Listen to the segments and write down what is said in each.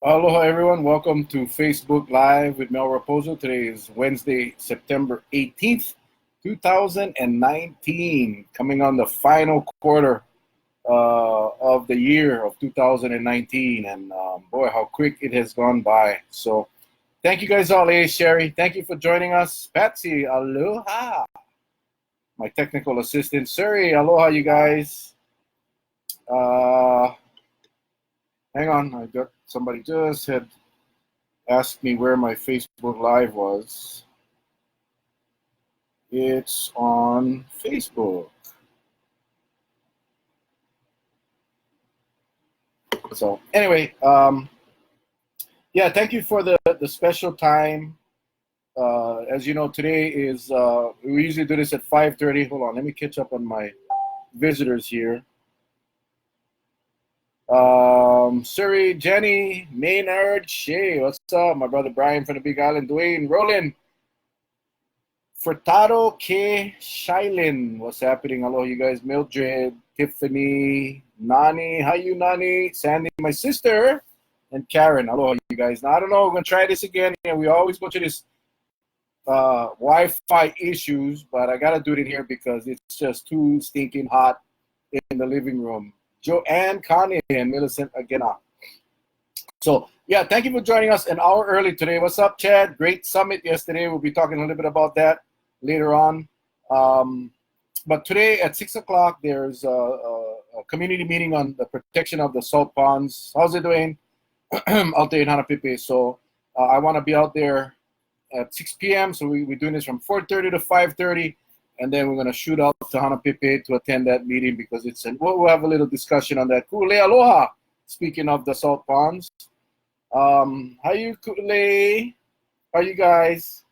Aloha, everyone. Welcome to Facebook Live with Mel Rapozo. Today is Wednesday, September 18th, 2019. Coming on the final quarter of the year of 2019. And boy, how quick it has gone by. So thank you guys all. Hey, Sherry, thank you for joining us. Patsy, aloha. My technical assistant, Suri, aloha, you guys. Uh, Hang on, I got somebody just had asked me where my Facebook Live was. It's on Facebook. So anyway, yeah, thank you for the special time. As you know, today is we usually do this at 5:30. Hold on, let me catch up on my visitors here. Suri, Jenny, Maynard, Shay, what's up? My brother Brian from the Big Island, Dwayne, Roland, Furtado, K, Shailin, what's happening? Hello, you guys. Mildred, Tiffany, Nani, how you, Nani? Sandy, my sister, and Karen. Hello, you guys. Now, I don't know, we're going to try this again. Yeah, we always go to this Wi-Fi issues, but I got to do it in here because it's just too stinking hot in the living room. Joanne, Connie, and Millicent again. So, yeah, thank you for joining us an hour early today. What's up, Chad? Great summit yesterday. We'll be talking a little bit about that later on. But today at 6 o'clock, there's a community meeting on the protection of the salt ponds. How's it doing out there in Hanapipi? So I want to be out there at 6 p.m. So we're doing this from 4:30 to 5:30. And then we're going to shoot out to Hanapipi to attend that meeting because we'll have a little discussion on that. Kule aloha, speaking of the salt ponds. How you, Kule? How you guys?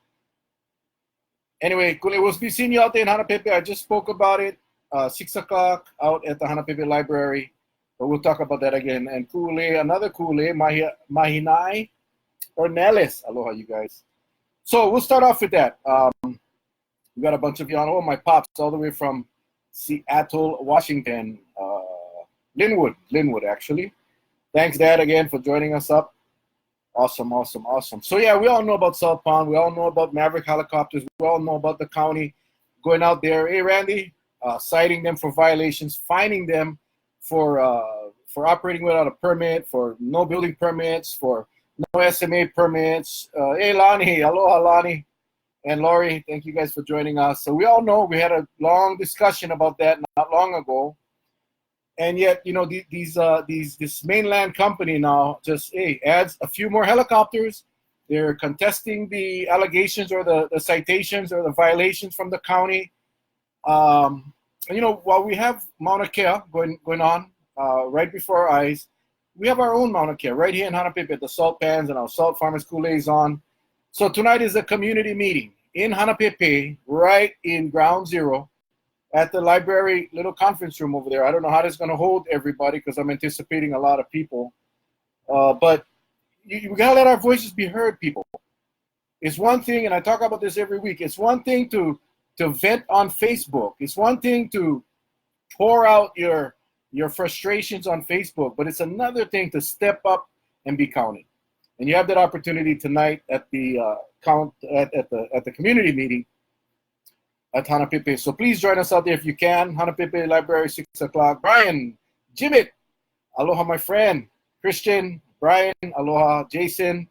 Anyway, Kule, we'll be seeing you out there in Hanapipi. I just spoke about it. 6 o'clock out at the Hanapipi Library. But we'll talk about that again. And Kule, another Kule, Mahinai or Nellis. Aloha, you guys. So we'll start off with that. We got a bunch of y'all. Oh, my pops, all the way from Seattle, Washington. Linwood, actually. Thanks, Dad, again for joining us up. Awesome. So, yeah, we all know about South Pond. We all know about Maverick helicopters. We all know about the county going out there. Hey, Randy, citing them for violations, fining them for operating without a permit, for no building permits, for no SMA permits. Hey, Lonnie. Aloha, Lonnie. And Lori, thank you guys for joining us. So we all know we had a long discussion about that not long ago, and yet this mainland company now just adds a few more helicopters. They're contesting the allegations or the citations or the violations from the county. And while we have Mauna Kea going on right before our eyes, we have our own Mauna Kea right here in Hanapipi at the Salt Pans and our Salt Farmers Kool-Aid's on. So tonight is a community meeting in Hanapipi, right in Ground Zero, at the library little conference room over there. I don't know how that's going to hold everybody because I'm anticipating a lot of people. But we got to let our voices be heard, people. It's one thing, and I talk about this every week, it's one thing to vent on Facebook. It's one thing to pour out your frustrations on Facebook, but it's another thing to step up and be counted. And you have that opportunity tonight at the at the community meeting at Hanapipi. So please join us out there if you can. Hanapipi Library, 6 o'clock. Brian, Jimit, aloha, my friend. Christian, Brian, aloha. Jason,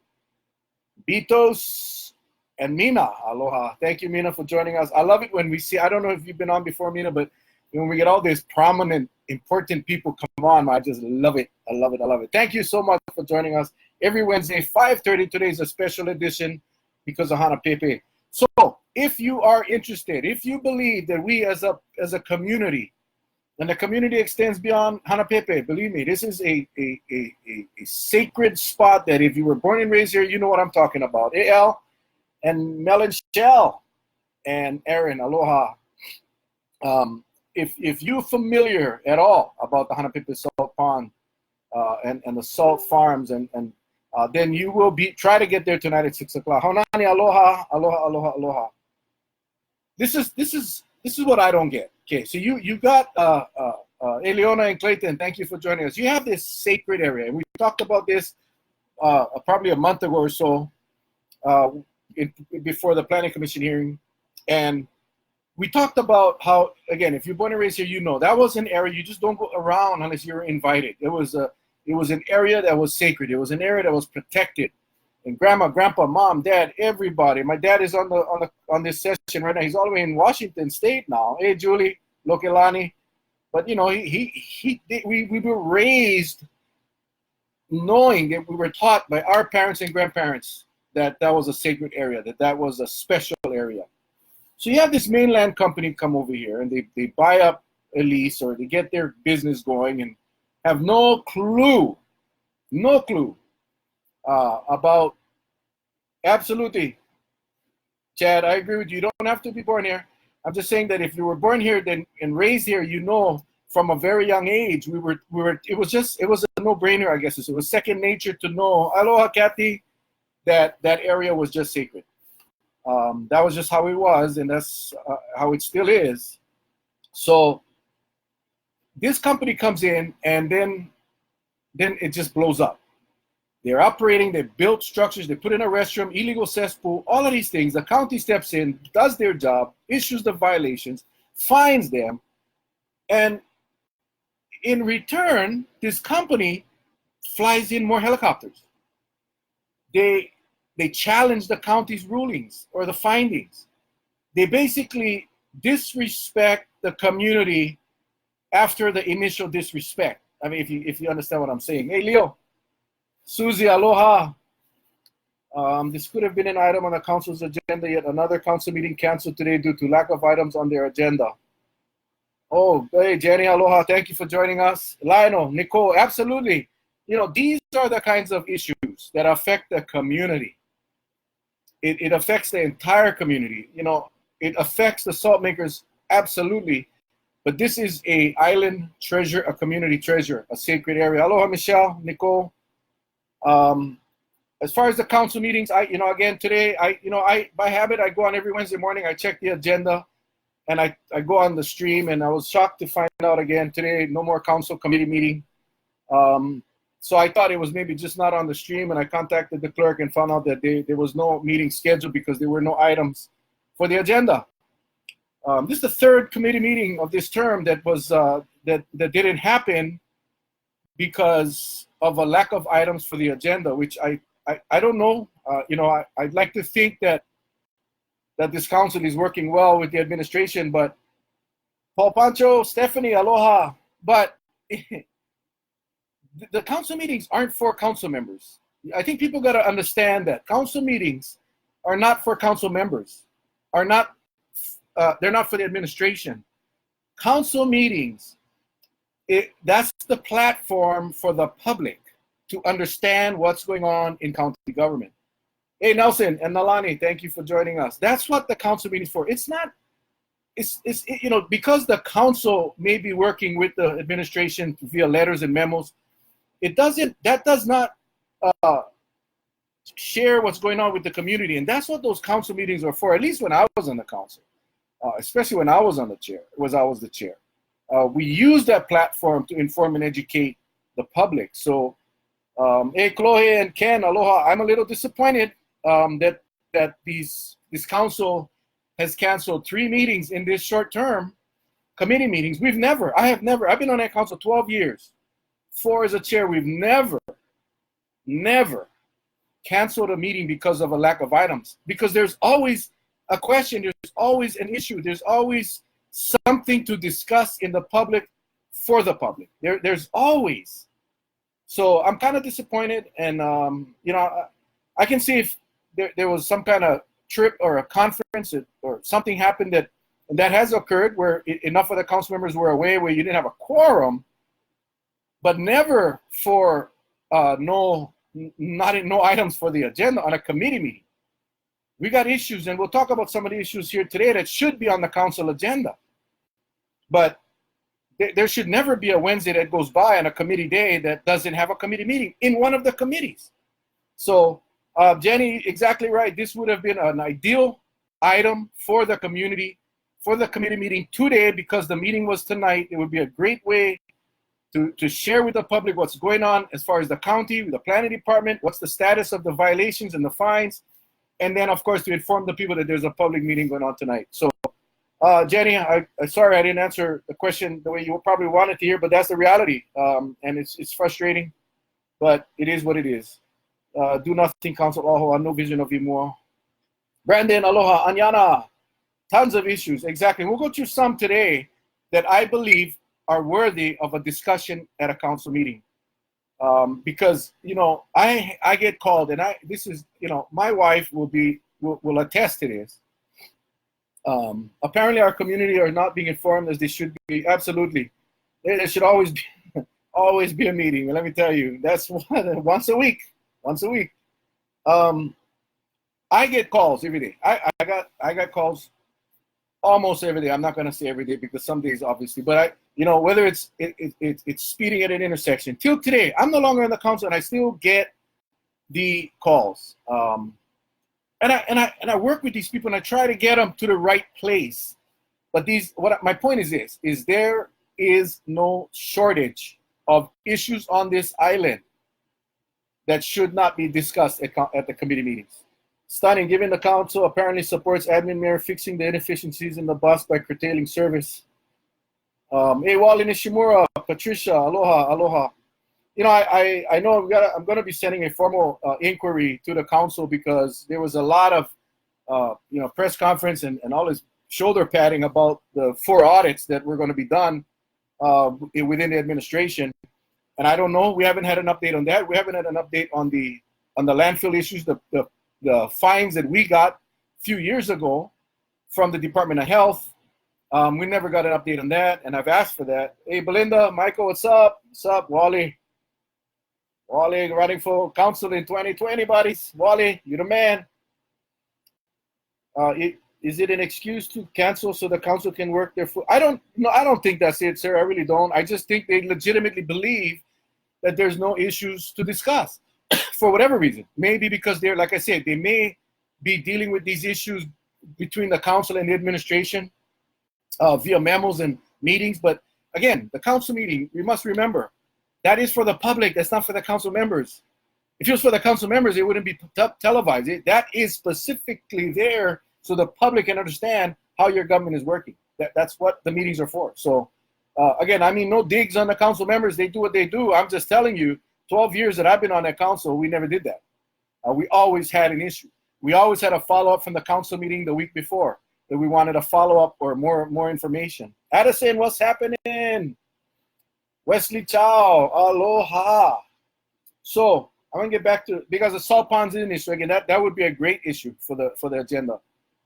Bitos, and Mina, aloha. Thank you, Mina, for joining us. I love it when we see, I don't know if you've been on before, Mina, but when we get all these prominent, important people come on, I just love it. I love it. Thank you so much for joining us. Every Wednesday, 5:30. Today is a special edition because of Hanapipi. So if you are interested, if you believe that we as a community, and the community extends beyond Hanapipi, believe me, this is a sacred spot that if you were born and raised here, you know what I'm talking about. AL and Mel and Shell and Aaron, aloha. If you're familiar at all about the Hanapipi Salt Pond and the salt farms and then you will try to get there tonight at 6 o'clock. Honani, aloha. This is what I don't get. Okay, so you got Eliona and Clayton. Thank you for joining us. You have this sacred area, and we talked about this probably a month ago or so, before the Planning Commission hearing, and we talked about how, again, if you're born and raised here, you know that was an area you just don't go around unless you're invited. It was an area that was sacred. It was an area that was protected. And grandma, grandpa, mom, dad, everybody. My dad is on this session right now. He's all the way in Washington State now. Hey, Julie, Lokelani. But you know, we were raised knowing that we were taught by our parents and grandparents that that was a sacred area, that was a special area. So you have this mainland company come over here and they buy up a lease or they get their business going and have no clue about, absolutely, Chad, I agree with you. You don't have to be born here. I'm just saying that if you were born here and raised here, you know, from a very young age, it was a no-brainer, I guess. It was second nature to know, aloha, Kathy, that area was just sacred. That was just how it was, and that's how it still is. So this company comes in, and then it just blows up. They're operating, they built structures, they put in a restroom, illegal cesspool, all of these things. The county steps in, does their job, issues the violations, fines them, and in return, this company flies in more helicopters. They challenge the county's rulings or the findings. They basically disrespect the community after the initial disrespect. I mean, if you understand what I'm saying. Hey, Leo, Susie, aloha. This could have been an item on the council's agenda, yet another council meeting canceled today due to lack of items on their agenda. Oh, hey, Jenny, aloha. Thank you for joining us. Lionel, Nicole, absolutely. You know, these are the kinds of issues that affect the community. It affects the entire community. You know, it affects the salt makers, absolutely. But this is a island treasure, a community treasure, a sacred area. Aloha, Michelle, Nicole. As far as the council meetings, again, today, by habit, I go on every Wednesday morning, I check the agenda, and I go on the stream, and I was shocked to find out again today, no more council committee meeting. So I thought it was maybe just not on the stream, and I contacted the clerk and found out that there was no meeting scheduled because there were no items for the agenda. This is the third committee meeting of this term that was that didn't happen because of a lack of items for the agenda, which I don't know. I'd like to think that this council is working well with the administration, but Paul Pancho, Stephanie, aloha. But the council meetings aren't for council members. I think people got to understand that council meetings are not for council members, they're not for the administration. Council meetings, that's the platform for the public to understand what's going on in county government. Hey, Nelson and Nalani, thank you for joining us. That's what the council meeting is for. It's not, because the council may be working with the administration via letters and memos, that does not share what's going on with the community. And that's what those council meetings are for, at least when I was on the council, especially when I was on the chair, I was the chair. We use that platform to inform and educate the public. So, hey, Chloe and Ken, aloha. I'm a little disappointed that this council has canceled 3 meetings in this short term, committee meetings. I've been on that council 12 years. 4 as a chair, we've never canceled a meeting because of a lack of items. Because there's always a question, there's always an issue, there's always something to discuss in the public for the public. There's always. So I'm kind of disappointed, and I can see if there was some kind of trip or a conference or something happened that has occurred where enough of the council members were away where you didn't have a quorum, but never for no items for the agenda on a committee meeting. We got issues, and we'll talk about some of the issues here today that should be on the council agenda. But there should never be a Wednesday that goes by on a committee day that doesn't have a committee meeting in one of the committees. So, Jenny, exactly right. This would have been an ideal item for the community, for the committee meeting today, because the meeting was tonight. It would be a great way to share with the public what's going on as far as the county, the planning department, what's the status of the violations and the fines, and then, of course, to inform the people that there's a public meeting going on tonight. So, Jenny, I sorry I didn't answer the question the way you probably wanted to hear, but that's the reality, and it's frustrating, but it is what it is. Do nothing, Council Oho, no vision of Imua. Brandon, aloha, Anyana, tons of issues, exactly. We'll go through some today that I believe are worthy of a discussion at a council meeting. Because, you know, I get called, and this is, you know, my wife will attest to this. Apparently our community are not being informed as they should be. Absolutely. There should always be a meeting. Let me tell you, that's once a week. I get calls every day. I got calls almost every day. I'm not going to say every day because some days obviously, but you know, whether it's speeding at an intersection. Till today, I'm no longer in the council and I still get the calls. And I work with these people and I try to get them to the right place. But my point is this, is there is no shortage of issues on this island that should not be discussed at the committee meetings. Stunning, given the council apparently supports admin mayor fixing the inefficiencies in the bus by curtailing service. Hey, Wally Nishimura, Patricia, aloha. You know, I know I'm going to be sending a formal inquiry to the council because there was a lot of, you know, press conference and all this shoulder padding about the 4 audits that were going to be done within the administration. And I don't know, we haven't had an update on that. We haven't had an update on the landfill issues, the fines that we got a few years ago from the Department of Health. We never got an update on that, and I've asked for that. Hey, Belinda, Michael, what's up? What's up, Wally? Wally, running for council in 2020, buddies. Wally, you're the man. Is it an excuse to cancel so the council can work their foot? I don't think that's it, sir. I really don't. I just think they legitimately believe that there's no issues to discuss for whatever reason. Maybe because they're, like I said, they may be dealing with these issues between the council and the administration via memos and meetings. But again, the council meeting, we must remember, that is for the public. That's not for the council members. If it was for the council members, it wouldn't be televised. That is specifically there so the public can understand how your government is working. That's what the meetings are for. So again, I mean, no digs on the council members. They do what they do. I'm just telling you, 12 years that I've been on that council, we never did that. We always had an issue. We always had a follow-up from the council meeting the week before that we wanted a follow-up or more information. Addison, what's happening? Wesley Chow, aloha. So I'm gonna get back to, because the salt ponds is an issue again. That would be a great issue for the agenda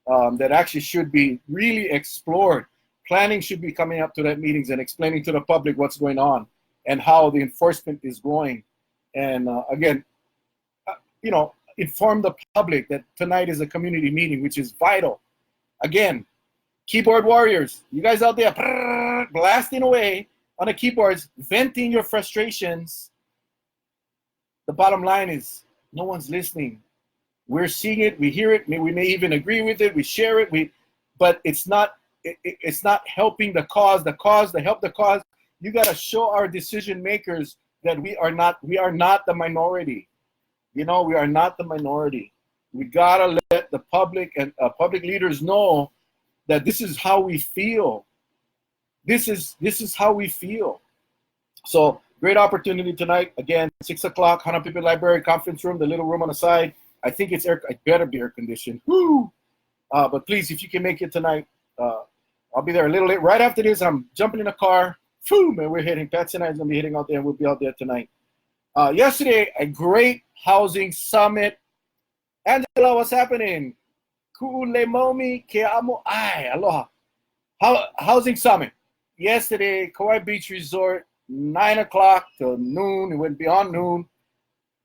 that actually should be really explored. Planning should be coming up to that meetings and explaining to the public what's going on and how the enforcement is going. And again, you know, inform the public that tonight is a community meeting, which is vital. Again, keyboard warriors, you guys out there blasting away on the keyboards, venting your frustrations. The bottom line is no one's listening. We're seeing it, we hear it, we may even agree with it, we share it, but it's not helping the cause, to help the cause. You got to show our decision makers that we are not the minority. You know, we are not the minority. We got to let the public and public leaders know that this is how we feel. This is how we feel. So great opportunity tonight. Again, 6 o'clock, Hana Pipi Library Conference Room, the little room on the side. I think it better be air conditioned. Woo! But please, if you can make it tonight, I'll be there a little late. Right after this, I'm jumping in a car. Boom, and we're heading. Patsy and I is going to be heading out there, and we'll be out there tonight. Yesterday, a great housing summit. Angela, what's happening? Ku'ulemomi ke'amo ai, aloha. Housing summit. Yesterday, Kauai Beach Resort, 9 o'clock to noon. It went beyond noon.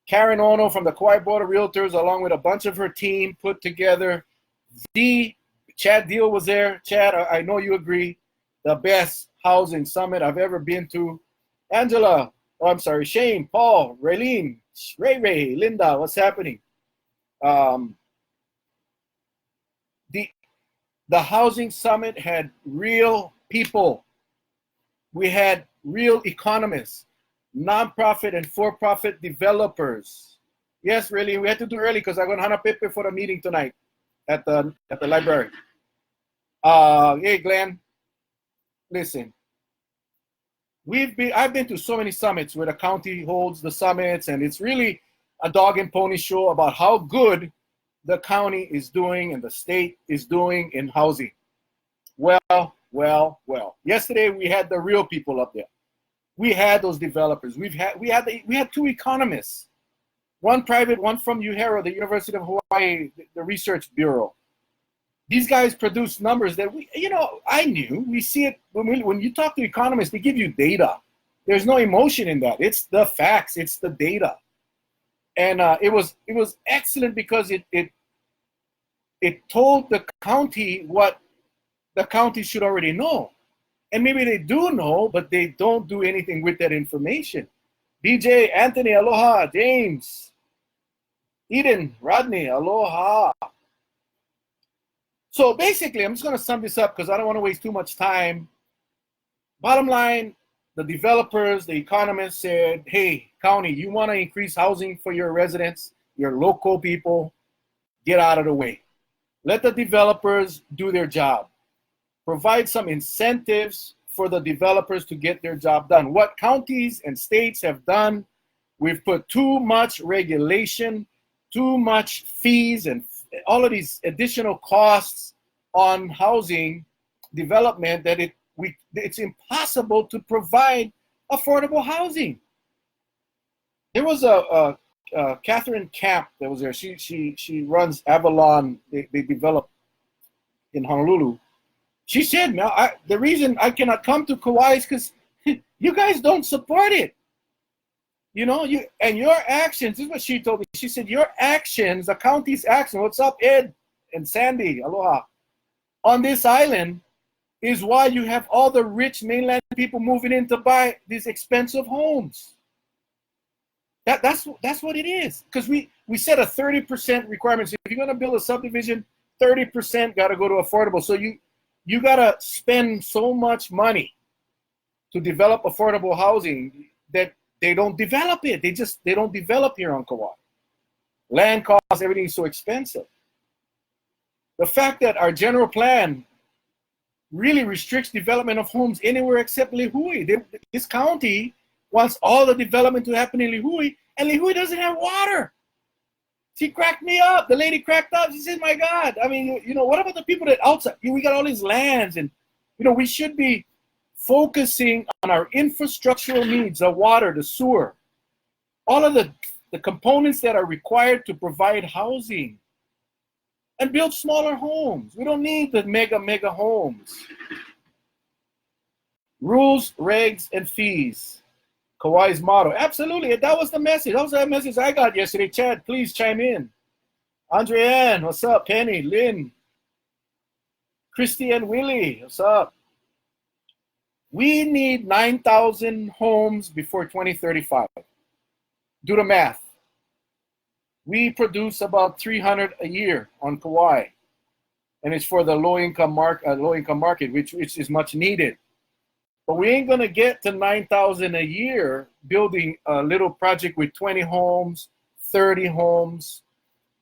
Karen Ono from the Kauai Board of Realtors, along with a bunch of her team, put together Chad Deal was there. Chad, I know you agree, the best housing summit I've ever been to. Angela, Shane, Paul, Raylene, Ray, Linda, what's happening? The housing summit had real people. We had real economists, nonprofit and for-profit developers. Yes, really, we had to do early because I'm going to Hanapepe for the meeting tonight at the library. Hey, Glenn, listen. I've been to so many summits where the county holds the summits, and it's really a dog and pony show about how good the county is doing and the state is doing in housing. Well. Yesterday we had the real people up there. We had those developers. We had two economists, one private, one from UHERO, the University of Hawaii, the Research Bureau. These guys produce numbers that I knew. We see it when you talk to economists, they give you data. There's no emotion in that. It's the facts. It's the data. And it was excellent because it told the county what the county should already know. And maybe they do know, but they don't do anything with that information. DJ, Anthony, aloha. James, Eden, Rodney, aloha. So basically, I'm just going to sum this up because I don't want to waste too much time. Bottom line, the developers, the economists said, hey, county, you want to increase housing for your residents, your local people, get out of the way. Let the developers do their job. Provide some incentives for the developers to get their job done. What counties and states have done, we've put too much regulation, too much fees, and all of these additional costs on housing development that it's impossible to provide affordable housing. There was a Catherine Camp that was there. She runs Avalon. They develop in Honolulu. She said, "Mel, the reason I cannot come to Kauai is because you guys don't support it. And your actions." This is what she told me. She said, "Your actions, the county's action. What's up, Ed and Sandy? Aloha. On this island is why you have all the rich mainland people moving in to buy these expensive homes. That's what it is. Because we set a 30% requirement. So if you're going to build a subdivision, 30% got to go to affordable. So you got to spend so much money to develop affordable housing that they don't develop it. They don't develop here on Kauai. Land costs, everything is so expensive. The fact that our general plan really restricts development of homes anywhere except Lihue. This county wants all the development to happen in Lihue, and Lihue doesn't have water. She cracked me up. The lady cracked up. She said, my God, I mean, what about the people that outside? We got all these lands, and, we should be focusing on our infrastructural needs, the water, the sewer, all of the components that are required to provide housing, and build smaller homes. We don't need the mega homes. Rules, regs, and fees. Kauai's motto. Absolutely. That was the message. That was the message I got yesterday. Chad, please chime in. Andreanne, what's up? Penny, Lynn, Christy, and Willie, what's up? We need 9,000 homes before 2035. Do the math. We produce about 300 a year on Kauai, and it's for the low-income market, which is much needed. But we ain't gonna get to 9,000 a year building a little project with 20 homes, 30 homes.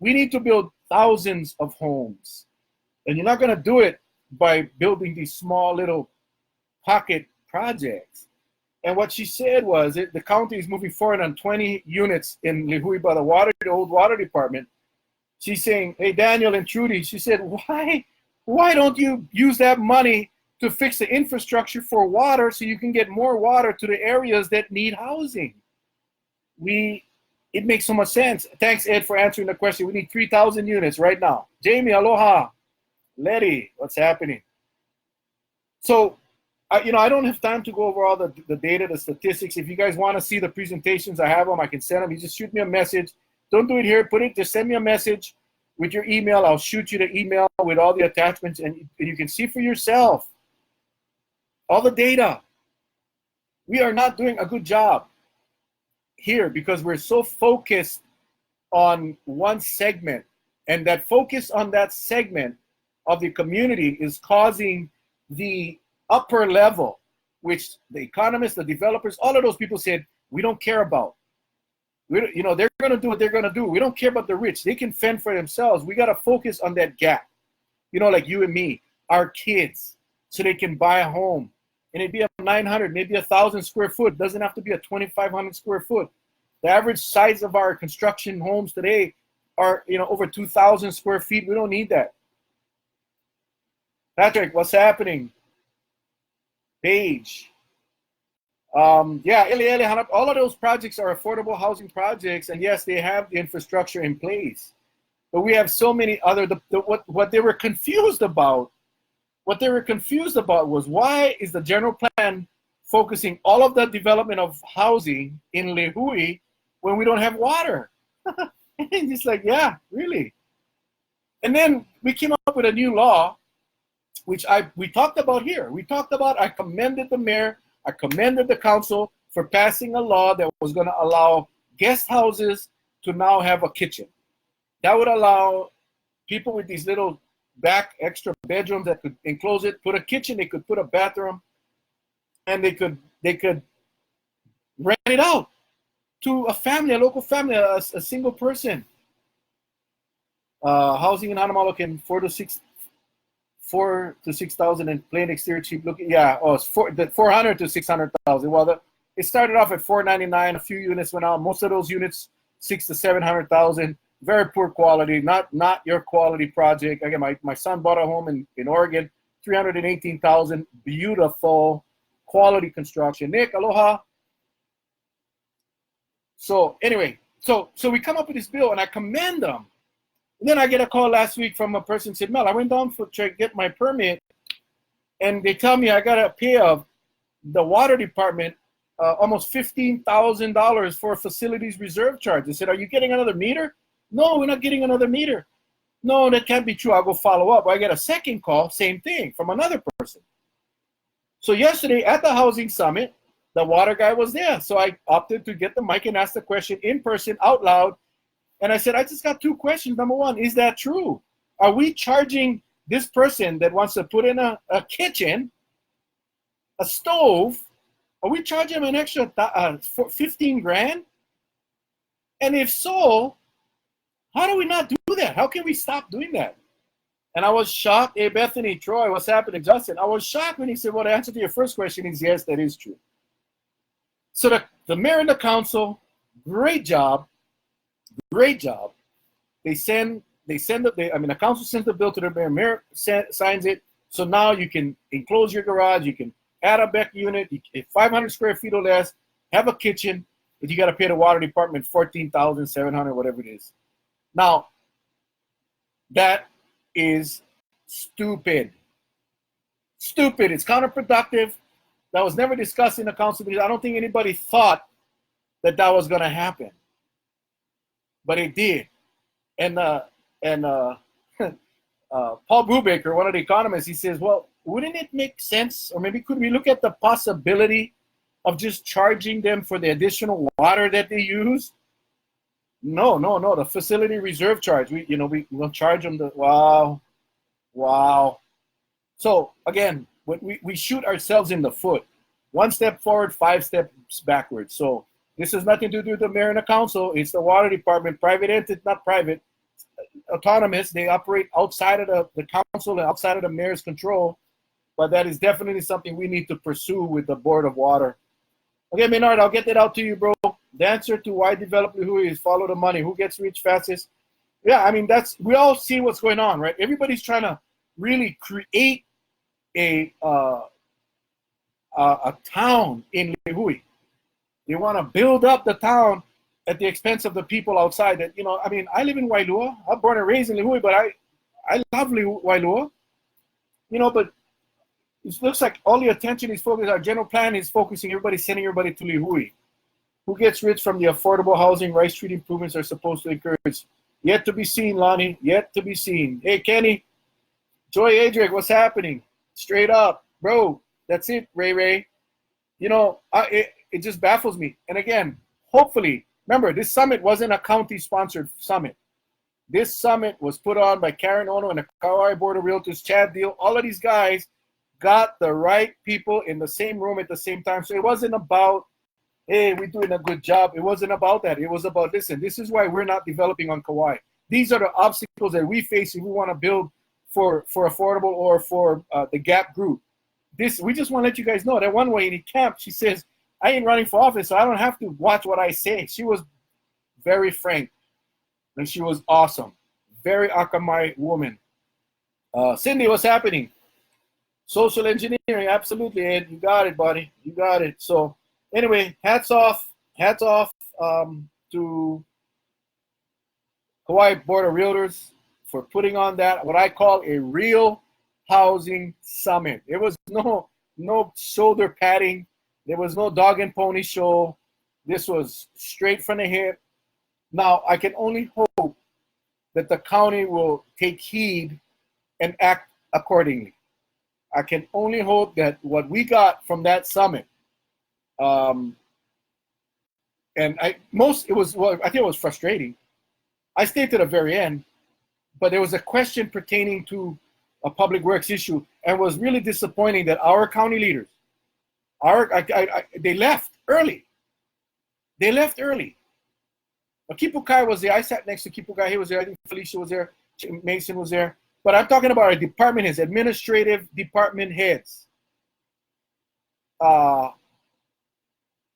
We need to build thousands of homes, and you're not gonna do it by building these small little pocket projects. And what she said was the county is moving forward on 20 units in Lihue by the old water department. She's saying, hey, Daniel and Trudy, she said, why don't you use that money to fix the infrastructure for water so you can get more water to the areas that need housing? It makes so much sense. Thanks, Ed, for answering the question. We need 3,000 units right now. Jamie, aloha. Letty, what's happening? So, I don't have time to go over all the data, the statistics. If you guys want to see the presentations, I have them. I can send them. You just shoot me a message. Don't do it here. Just send me a message with your email. I'll shoot you the email with all the attachments, and you can see for yourself all the data. We are not doing a good job here because we're so focused on one segment, and that focus on that segment of the community is causing the upper level, which the economists, the developers, all of those people said, we don't care about. They're going to do what they're going to do. We don't care about the rich. They can fend for themselves. We got to focus on that gap. Like you and me, our kids, so they can buy a home. And it'd be a 900, maybe 1,000 square foot. Doesn't have to be a 2,500 square foot. The average size of our construction homes today are, over 2,000 square feet. We don't need that. Patrick, what's happening? Paige. Yeah, all of those projects are affordable housing projects, and yes, they have the infrastructure in place. But we have so many other, what they were confused about, was why is the general plan focusing all of the development of housing in Lehui when we don't have water? And it's like, yeah, really. And then we came up with a new law, which we talked about here. I commended the mayor, I commended the council for passing a law that was going to allow guest houses to now have a kitchen. That would allow people with these little back extra bedrooms that could enclose it, put a kitchen, they could put a bathroom, and they could rent it out to a family, a local family, a single person. Housing in Hanamalo can 4 to 6,000 and plain exterior cheap looking. Yeah, it's 400 to 600,000. Well, it started off at 499. A few units went out. Most of those units 600 to 700,000. Very poor quality. Not your quality project. Again, my son bought a home in Oregon, 318,000. Beautiful quality construction. Nick, aloha. So anyway, so we come up with this bill, and I commend them. And then I get a call last week from a person who said, Mel, I went down to get my permit, and they tell me I got to pay the water department almost $15,000 for a facilities reserve charge. They said, are you getting another meter? No, we're not getting another meter. No, that can't be true. I'll go follow up. I get a second call, same thing, from another person. So yesterday at the housing summit, the water guy was there. So I opted to get the mic and ask the question in person, out loud. And I said, I just got two questions. Number one, is that true? Are we charging this person that wants to put in a kitchen, a stove, are we charging him an extra 15 grand? And if so, how do we not do that? How can we stop doing that? And I was shocked. Hey, Bethany, Troy, what's happening? Justin, I was shocked when he said, well, the answer to your first question is yes, that is true. So the mayor and the council, great job. Great job. The council sends the bill to the mayor signs it. So now you can enclose your garage, you can add a back unit, 500 square feet or less, have a kitchen, but you got to pay the water department $14,700, whatever it is. Now, that is stupid. Stupid. It's counterproductive. That was never discussed in the council because I don't think anybody thought that was going to happen. But it did. And Paul Brubaker, one of the economists, he says, well, wouldn't it make sense, or maybe could we look at the possibility of just charging them for the additional water that they use? No, the facility reserve charge. We will charge them wow. So again, we shoot ourselves in the foot. One step forward, 5 steps backwards. So this has nothing to do with the mayor and the council. It's the water department, private entity, not private, autonomous. They operate outside of the council and outside of the mayor's control. But that is definitely something we need to pursue with the Board of Water. Okay, Maynard, I'll get that out to you, bro. The answer to why develop Lehui is follow the money. Who gets rich fastest? Yeah, I mean, we all see what's going on, right? Everybody's trying to really create a town in Lehui. They want to build up the town at the expense of the people outside. That I mean, I live in Wailua. I'm born and raised in Lehui, but I love Wailua. But it looks like all the attention is focused. Our general plan is focusing. Everybody's sending everybody to Lehui. Who gets rich from the affordable housing Rice Street improvements are supposed to encourage? Yet to be seen, Lonnie. Yet to be seen. Hey, Kenny. Joy Adric, what's happening? Straight up, bro. That's it, Ray. It just baffles me. And again, hopefully, remember, this summit wasn't a county-sponsored summit. This summit was put on by Karen Ono and the Kauai Board of Realtors, Chad Deal, all of these guys got the right people in the same room at the same time. So it wasn't about, hey, we're doing a good job. It wasn't about that. It was about, listen, this is why we're not developing on Kauai. These are the obstacles that we face if we want to build for affordable or for the GAP group. We just want to let you guys know that one way in camp, she says, I ain't running for office, so I don't have to watch what I say. She was very frank, and she was awesome. Very Akamai woman. Cindy, what's happening? Social engineering, absolutely, Ed. You got it, buddy. You got it. So anyway, hats off to Kauai Board of Realtors for putting on that, what I call a real housing summit. There was no shoulder padding. There was no dog and pony show. This was straight from the hip. Now, I can only hope that the county will take heed and act accordingly. I can only hope that what we got from that summit, and I think it was frustrating. I stayed to the very end, but there was a question pertaining to a public works issue, and was really disappointing that our county leaders, they left early. They left early. Kipukai was there. I sat next to Kipukai. He was there. I think Felicia was there. Mason was there. But I'm talking about our department heads, administrative department heads.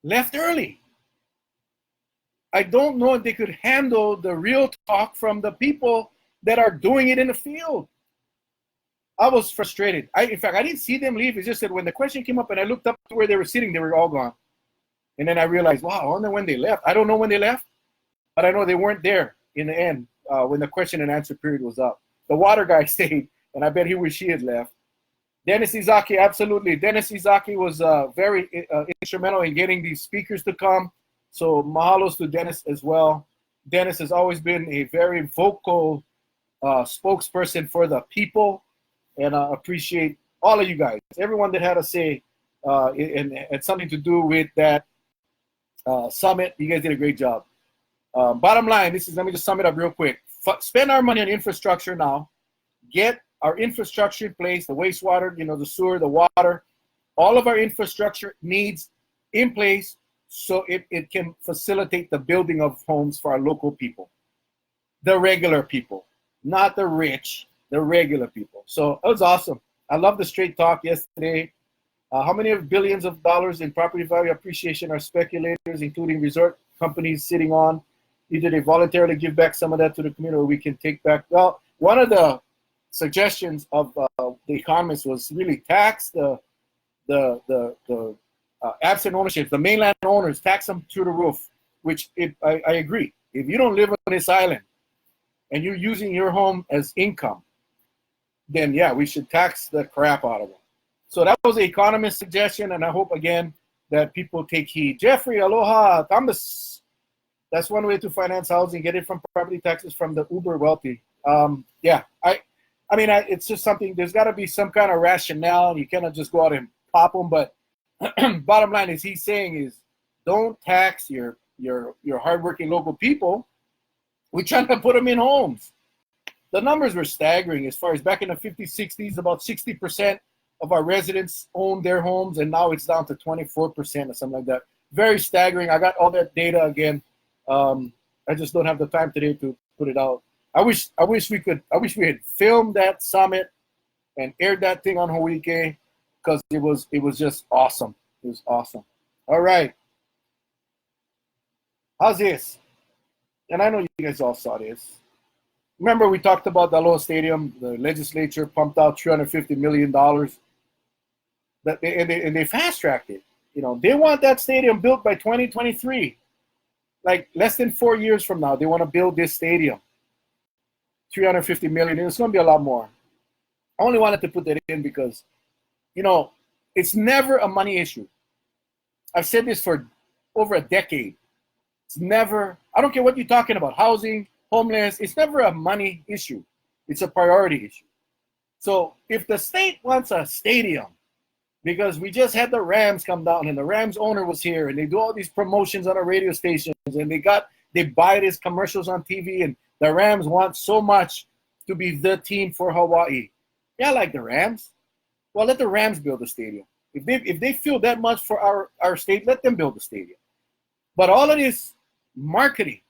Left early. I don't know if they could handle the real talk from the people that are doing it in the field. I was frustrated. In fact, I didn't see them leave. It's just that when the question came up and I looked up to where they were sitting, they were all gone. And then I realized, wow, I wonder when they left. I don't know when they left, but I know they weren't there in the end when the question and answer period was up. The water guy stayed, and I bet he wished he had left. Dennis Izaki, absolutely. Dennis Izaki was very instrumental in getting these speakers to come. So mahalos to Dennis as well. Dennis has always been a very vocal spokesperson for the people, and I appreciate all of you guys, everyone that had a say and something to do with that summit. You guys did a great job. Bottom line, let me just sum it up real quick. Spend our money on infrastructure now. Get our infrastructure in place, the wastewater, the sewer, the water, all of our infrastructure needs in place so it can facilitate the building of homes for our local people. The regular people, not the rich, the regular people. So it was awesome. I love the straight talk yesterday. How many of billions of dollars in property value appreciation are speculators, including resort companies, sitting on? Either they voluntarily give back some of that to the community, or we can take back. Well, one of the suggestions of the economists was really tax the absent ownership, the mainland owners, tax them through the roof. Which I agree. If you don't live on this island and you're using your home as income, then yeah, we should tax the crap out of them. So that was the economist suggestion, and I hope again that people take heed. Jeffrey, aloha, Thomas. That's one way to finance housing. Get it from property taxes from the uber wealthy. Yeah, it's just something. There's got to be some kind of rationale. You cannot just go out and pop them. But bottom line is, he's saying is, don't tax your hardworking local people. We're trying to put them in homes. The numbers were staggering. As far as back in the 50s, 60s, about 60% of our residents owned their homes, and now it's down to 24% or something like that. Very staggering. I got all that data again. I just don't have the time today to put it out. I wish we had filmed that summit and aired that thing on Hawaii, because it was just awesome. It was awesome. All right. How's this? And I know you guys all saw this. Remember we talked about the Aloha Stadium. The legislature pumped out $350 million. And they fast-tracked it. They want that stadium built by 2023. Like less than 4 years from now, they want to build this stadium. $350 million. It's going to be a lot more. I only wanted to put that in because, it's never a money issue. I've said this for over a decade. It's never, I don't care what you're talking about, housing, homeless, it's never a money issue. It's a priority issue. So if the state wants a stadium, because we just had the Rams come down and the Rams owner was here and they do all these promotions on our radio stations and they buy these commercials on TV, and the Rams want so much to be the team for Hawaii. Yeah, I like the Rams. Well, let the Rams build a stadium. If they feel that much for our state, let them build a stadium. But all of this marketing,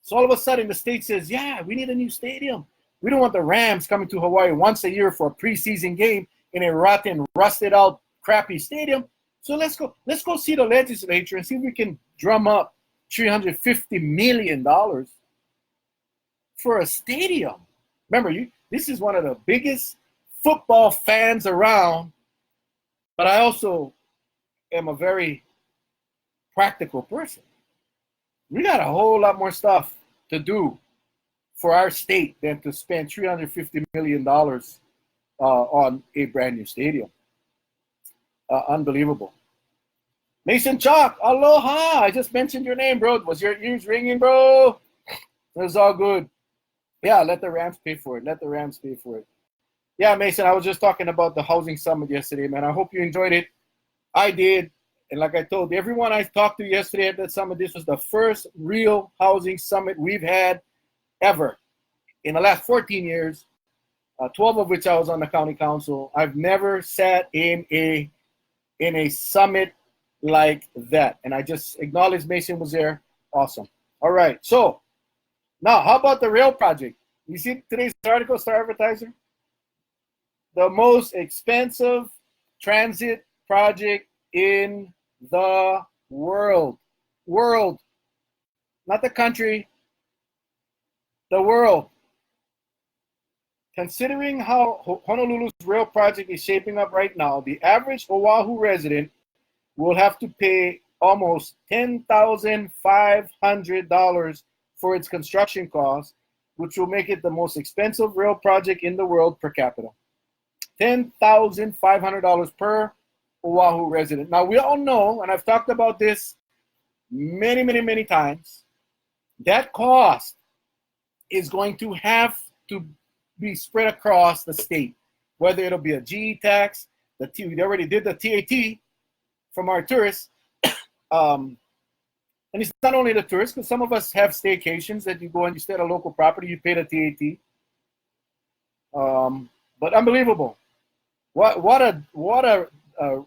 so all of a sudden the state says, yeah, we need a new stadium. We don't want the Rams coming to Hawaii once a year for a preseason game in a rotten, rusted out, crappy stadium. So let's go see the legislature and see if we can drum up $350 million for a stadium. Remember, this is one of the biggest football fans around, but I also am a very practical person. We got a whole lot more stuff to do for our state than to spend $350 million on a brand new stadium. Unbelievable. Mason Chalk, aloha. I just mentioned your name, bro. Was your ears ringing, bro? It was all good. Yeah, let the Rams pay for it. Let the Rams pay for it. Yeah, Mason, I was just talking about the housing summit yesterday, man. I hope you enjoyed it. I did. And like I told everyone I talked to yesterday at that summit, this was the first real housing summit we've had ever. In the last 14 years, 12 of which I was on the county council, I've never sat in a summit like that. And I just acknowledged Mason was there. Awesome. All right. So now, how about the rail project? You see today's article, Star Advertiser? The most expensive transit project in the world. World. Not the country. The world. Considering how Honolulu's rail project is shaping up right now, the average Oahu resident will have to pay almost $10,500 for its construction costs, which will make it the most expensive rail project in the world per capita. $10,500 per Oahu resident. Now, we all know, and I've talked about this many, many, many times, that cost is going to have to be spread across the state, whether it'll be a GE tax, we already did the TAT from our tourists. And it's not only the tourists, because some of us have staycations that you go and you stay at a local property, you pay the TAT. But unbelievable. What a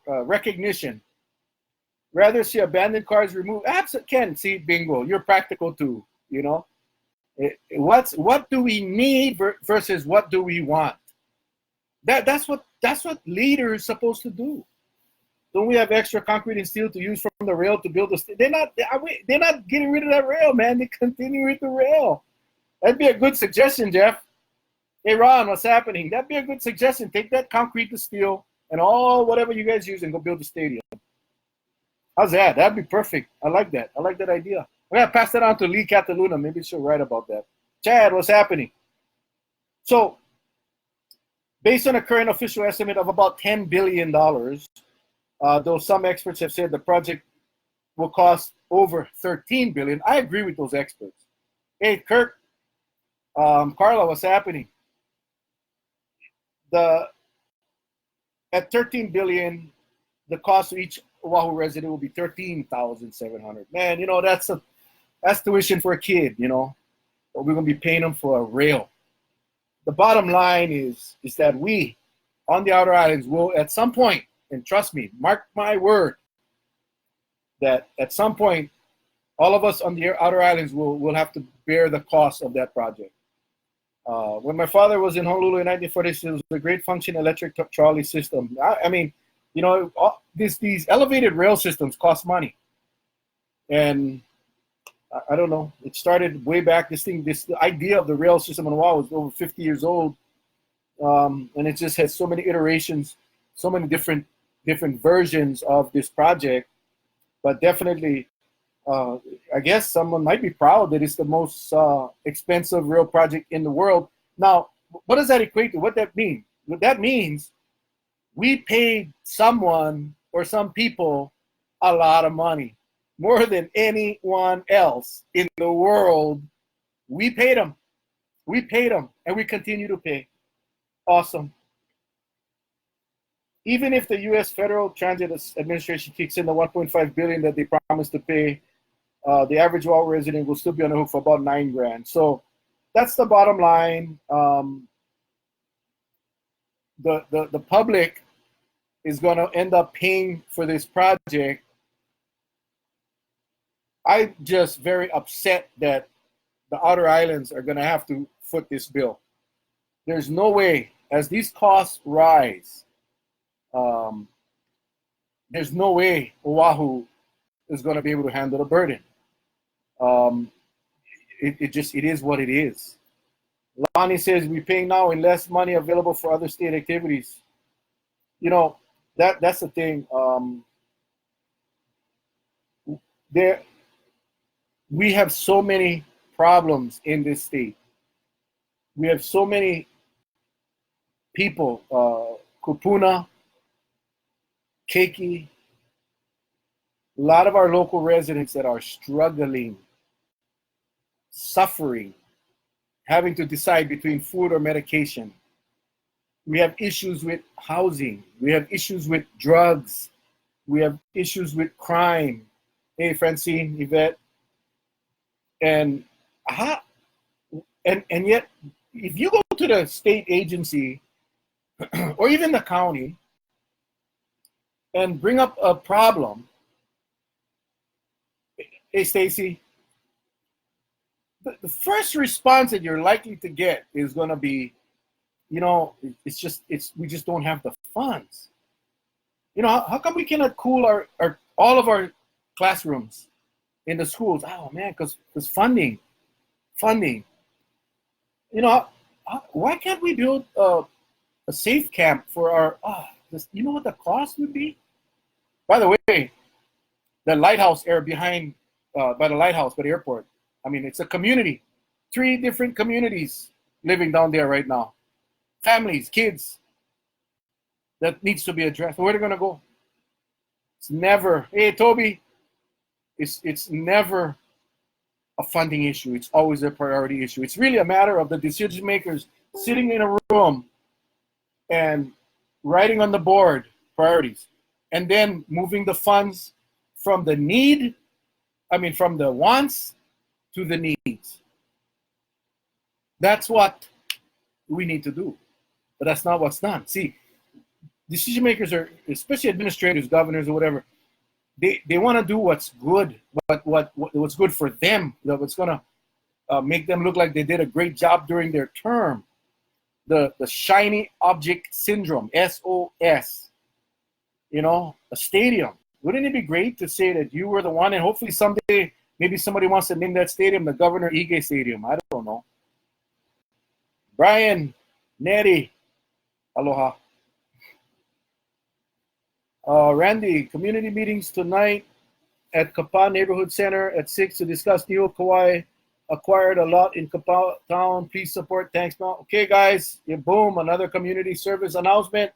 recognition. Rather see abandoned cars removed. Absolutely, Ken, see, bingo. You're practical too, you know. What do we need versus what do we want? That's what leaders are supposed to do. Don't we have extra concrete and steel to use from the rail to build they're not getting rid of that rail, man. They continue with the rail. That'd be a good suggestion, Jeff. Hey Ron, what's happening? That'd be a good suggestion. Take that concrete to steel and all whatever you guys use and go build a stadium. How's that? That'd be perfect. I like that. I like that idea. I'm gonna pass that on to Lee Cataluna. Maybe she'll write about that. Chad, what's happening? So, based on a current official estimate of about $10 billion, though some experts have said the project will cost over $13 billion. I agree with those experts. Hey, Kirk, Carla, what's happening? At $13 billion, the cost of each Oahu resident will be $13,700. Man, you know, that's tuition for a kid, you know. But we're gonna be paying them for a rail. The bottom line is that we on the outer islands will at some point, and trust me, mark my word, that at some point, all of us on the outer islands will have to bear the cost of that project. When my father was in Honolulu in 1946, it was a great function electric trolley system. I mean, you know, these elevated rail systems cost money. And I don't know, it started way back. This idea of the rail system in Oahu was over 50 years old. And it just has so many iterations, so many different versions of this project. But definitely, I guess someone might be proud that it's the most expensive rail project in the world. Now, what does that equate to? What that mean? What that means, we paid someone or some people a lot of money, more than anyone else in the world. We paid them. We paid them, and we continue to pay. Awesome. Even if the U.S. Federal Transit Administration kicks in the $1.5 billion that they promised to pay, the average Oahu resident will still be on the hook for about $9,000. So that's the bottom line. the public is going to end up paying for this project. I'm just very upset that the outer islands are going to have to foot this bill. There's no way, as these costs rise, there's no way Oahu is going to be able to handle the burden. It is what it is. Lonnie says we're paying now and less money available for other state activities. You know, that's the thing. We have so many problems in this state. We have so many people, Kupuna, Keiki, a lot of our local residents that are struggling, suffering, having to decide between food or medication. We have issues with housing. We have issues with drugs. We have issues with crime. Hey, Francine, Yvette. And yet, if you go to the state agency or even the county and bring up a problem, hey, Stacy, the first response that you're likely to get is going to be, you know, we just don't have the funds. You know, how come we cannot cool all of our classrooms in the schools? Oh man, because funding. You know, why can't we build a safe camp for our? You know what the cost would be? By the way, the lighthouse area behind by the lighthouse by the airport. I mean, it's a community, 3 different communities living down there right now. Families, kids, that needs to be addressed. Where are they going to go? It's never, hey, Toby, it's never a funding issue. It's always a priority issue. It's really a matter of the decision makers sitting in a room and writing on the board priorities and then moving the funds from the from the wants to the needs. That's what we need to do. But that's not what's done. See, decision makers are, especially administrators, governors, or whatever, they want to do what's good, what's good for them, what's going to make them look like they did a great job during their term. The shiny object syndrome, SOS. You know, a stadium. Wouldn't it be great to say that you were the one, and hopefully someday maybe somebody wants to name that stadium the Governor Ige Stadium. I don't know. Brian, Neri, aloha. Randy, community meetings tonight at Kapa Neighborhood Center at 6 to discuss new Kauai acquired a lot in Kapa Town. Please support. Thanks, Mel. Okay, guys. Yeah, boom, another community service announcement.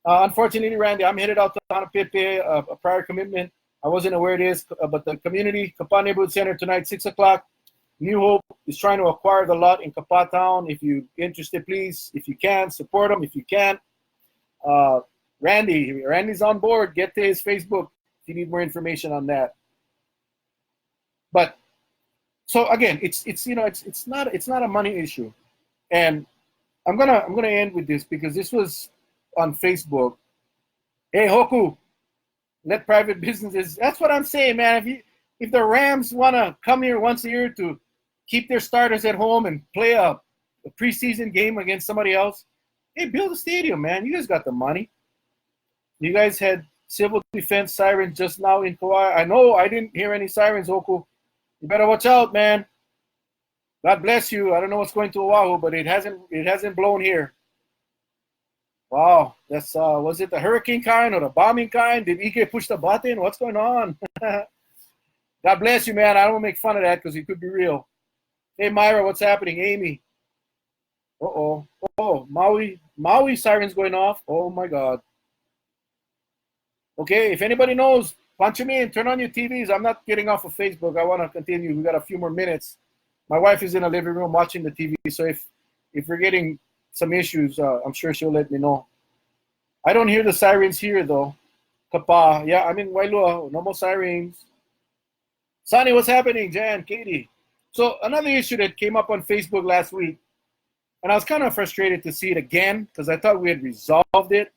Unfortunately, Randy, I'm headed out to Hanapepe, a prior commitment. I wasn't aware it is, but the community, Kapa Neighborhood Center tonight, 6 o'clock. New Hope is trying to acquire the lot in Kapa Town. If you're interested, please, if you can, support them. If you can't, Randy's on board. Get to his Facebook if you need more information on that. But so again, it's not a money issue, and I'm gonna end with this because this was on Facebook. Hey Hoku, let private businesses. That's what I'm saying, man. If the Rams wanna come here once a year to keep their starters at home and play a preseason game against somebody else, hey, build a stadium, man. You guys got the money. You guys had civil defense sirens just now in Kauai. I know I didn't hear any sirens, Hoku. You better watch out, man. God bless you. I don't know what's going to Oahu, but it hasn't blown here. Wow, that's was it the hurricane kind or the bombing kind? Did Ike push the button? What's going on? God bless you, man. I don't want to make fun of that because it could be real. Hey, Myra, what's happening? Amy. Oh, Maui sirens going off. Oh my God. Okay, if anybody knows, punch me in. Turn on your TVs. I'm not getting off of Facebook. I want to continue. We got a few more minutes. My wife is in the living room watching the TV, so if we're getting some issues, I'm sure she'll let me know. I don't hear the sirens here, though. Kapa. Yeah, I'm in Wailua. No more sirens. Sonny, what's happening? Jan, Katie. So another issue that came up on Facebook last week, And I was kind of frustrated to see it again because I thought we had resolved it.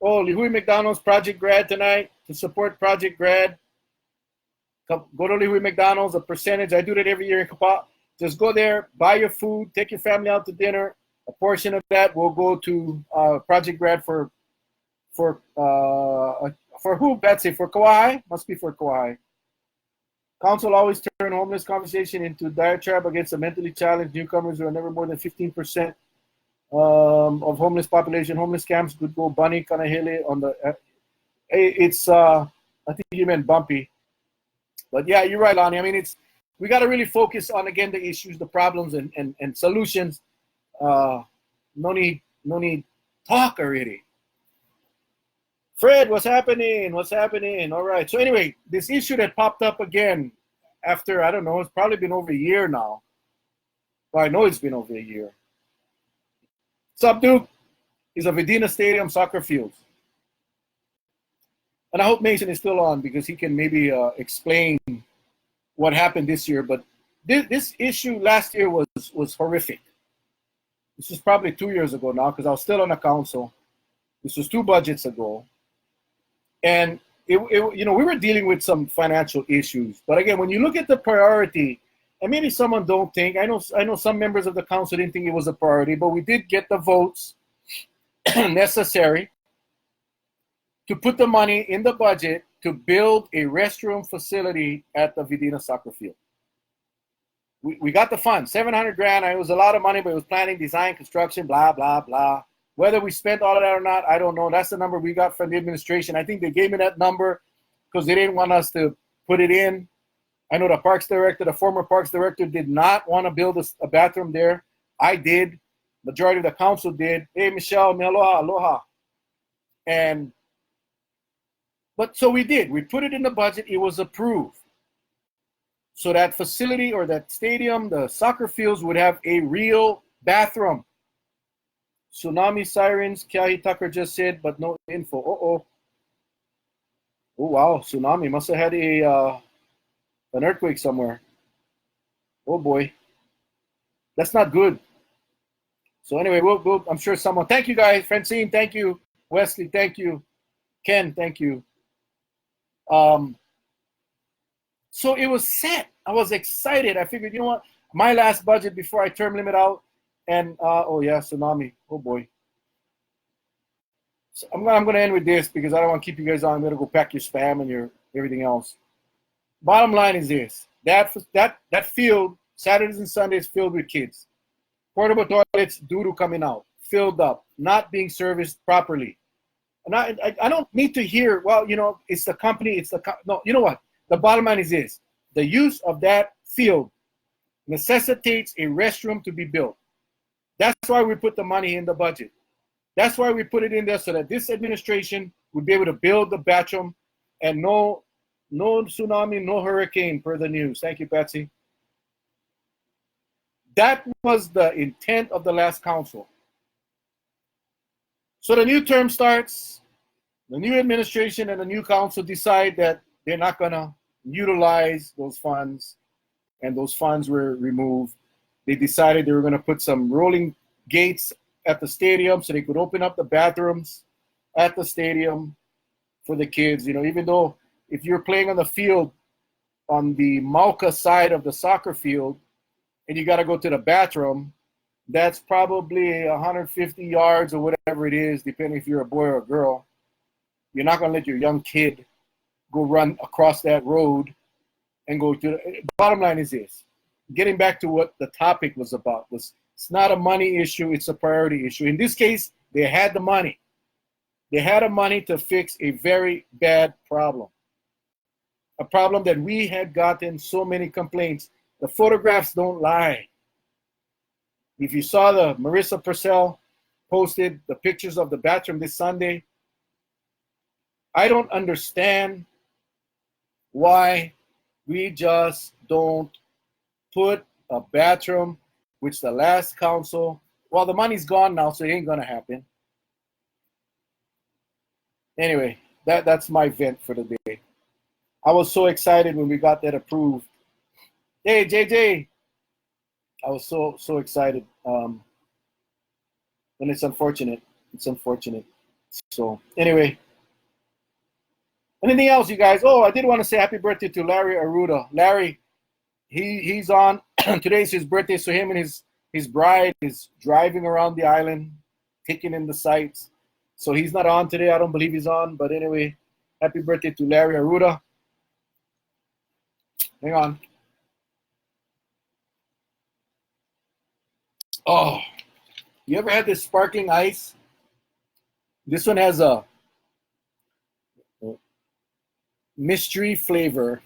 Oh, Lihui McDonald's Project Grad tonight to support Project Grad. Go to Lihui McDonald's, a percentage. I do that every year in Kapa. Just go there, buy your food, take your family out to dinner. A portion of that will go to Project Grad for who, Betsy? For Kauai? Must be for Kauai. Council always turn homeless conversation into diatribe against the mentally challenged newcomers who are never more than 15% of homeless population. Homeless camps could go bunny kanahele on the. I think you meant bumpy, but yeah, you're right, Lonnie. I mean, we got to really focus on again the issues, the problems, and solutions. No need talk already. Fred, what's happening? What's happening? All right. So anyway, this issue that popped up again after, I don't know, it's probably been over a year now. Well, I know it's been over a year. Sup, Duke? Is a Vidina Stadium soccer field. And I hope Mason is still on because he can maybe explain what happened this year. But this issue last year was horrific. This is probably 2 years ago now because I was still on the council. This was 2 budgets ago. And we were dealing with some financial issues. But again, when you look at the priority, and maybe someone don't think, I know some members of the council didn't think it was a priority, but we did get the votes necessary to put the money in the budget to build a restroom facility at the Vidina soccer field. We got the funds, 700 grand. It was a lot of money, but it was planning, design, construction, blah, blah, blah. Whether we spent all of that or not, I don't know. That's the number we got from the administration. I think they gave me that number because they didn't want us to put it in. I know the former parks director did not want to build a bathroom there. I did. Majority of the council did. Hey, Michelle, aloha. But so we did. We put it in the budget. It was approved. So that facility or that stadium, the soccer fields would have a real bathroom. Tsunami sirens, Kiahi Tucker just said, but no info. Oh, wow, tsunami. Must have had an earthquake somewhere. Oh, boy. That's not good. So anyway, I'm sure someone. Thank you, guys. Francine, thank you. Wesley, thank you. Ken, thank you. So it was set. I was excited. I figured, you know what? My last budget before I term limit out. And, oh, yeah, tsunami. Oh, boy. So I'm going to end with this because I don't want to keep you guys on. I'm going to go pack your spam and your everything else. Bottom line is this. That field, Saturdays and Sundays, filled with kids. Portable toilets, doo-doo coming out. Filled up. Not being serviced properly. And I don't need to hear, well, it's the company, no, you know what? The bottom line is this. The use of that field necessitates a restroom to be built. That's why we put the money in the budget. That's why we put it in there so that this administration would be able to build the bathroom and no tsunami, no hurricane per the news. Thank you, Patsy. That was the intent of the last council. So the new term starts, the new administration and the new council decide that they're not going to utilize those funds, and those funds were removed. They decided they were going to put some rolling gates at the stadium so they could open up the bathrooms at the stadium for the kids. Even though if you're playing on the field on the Mauka side of the soccer field and you got to go to the bathroom, that's probably 150 yards or whatever it is, depending if you're a boy or a girl. You're not going to let your young kid go run across that road and go to the bottom line is this. Getting back to what the topic was about, it's not a money issue, it's a priority issue. In this case, they had the money. They had the money to fix a very bad problem. A problem that we had gotten so many complaints. The photographs don't lie. If you saw the Marissa Purcell posted the pictures of the bathroom this Sunday, I don't understand why we just don't put a bathroom, which the last council, well, the money's gone now, so it ain't going to happen. Anyway, that's my vent for the day. I was so excited when we got that approved. Hey, JJ. I was so excited. And it's unfortunate. It's unfortunate. So anyway, anything else, you guys? Oh, I did want to say happy birthday to Larry Aruda. Larry, he's on. Today's his birthday, so him and his bride is driving around the island, taking in the sights. So he's not on today. I don't believe he's on. But anyway, happy birthday to Larry Aruda. Hang on. Oh, you ever had this sparkling ice? This one has a mystery flavor.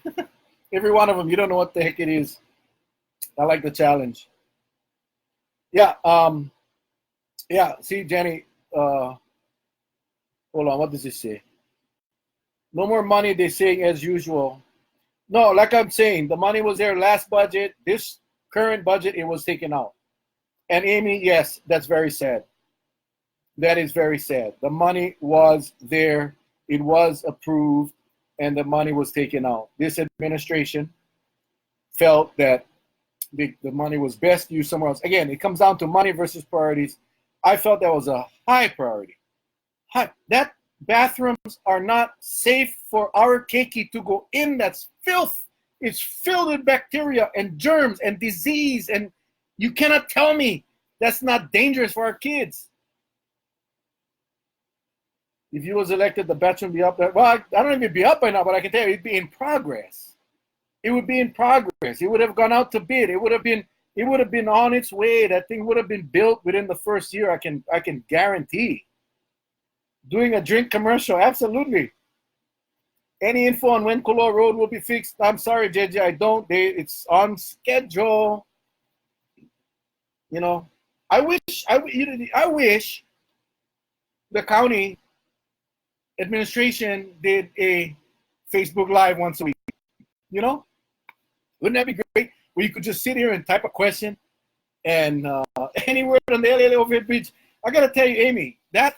Every one of them, you don't know what the heck it is. I like the challenge. Yeah, yeah, see, Jenny, hold on, what does it say? No more money, they're saying, as usual. No, like I'm saying, the money was there last budget. This current budget, it was taken out. And Amy, yes, that's very sad. That is very sad. The money was there, it was approved, and the money was taken out. This administration felt that the money was best used somewhere else. Again, it comes down to money versus priorities. I felt that was a high priority. That bathrooms are not safe for our keiki to go in. That's filth. It's filled with bacteria and germs and disease, and you cannot tell me that's not dangerous for our kids. If you was elected, the bathroom would be up there. Well, I don't know if it'd be up by now, but I can tell you it'd be in progress. It would be in progress. It would have gone out to bid. It would have been on its way. That thing would have been built within the first year. I can guarantee. Doing a drink commercial, absolutely. Any info on when Kolo Road will be fixed? I'm sorry, JJ, I don't. It's on schedule. You know, I wish the county administration did a Facebook Live once a week. You know, wouldn't that be great? Where you could just sit here and type a question, and any word on the LA overhead bridge. I gotta tell you, Amy, that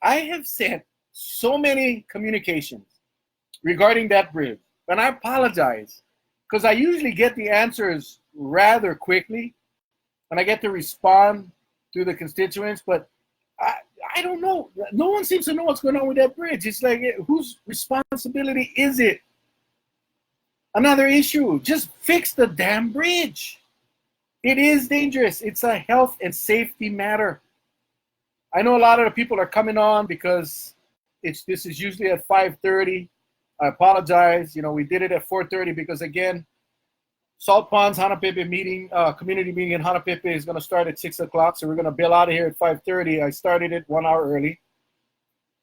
I have sent so many communications regarding that bridge, and I apologize because I usually get the answers rather quickly, and I get to respond to the constituents, but I don't know. No one seems to know what's going on with that bridge. It's like, whose responsibility is it? Another issue, just fix the damn bridge. It is dangerous. It's a health and safety matter. I know a lot of the people are coming on because this is usually at 5:30. I apologize. You know, we did it at 4:30 because, again, Salt Ponds Hanapepe meeting, community meeting in Hanapepe is going to start at 6 o'clock. So we're going to bail out of here at 5:30. I started it 1 hour early.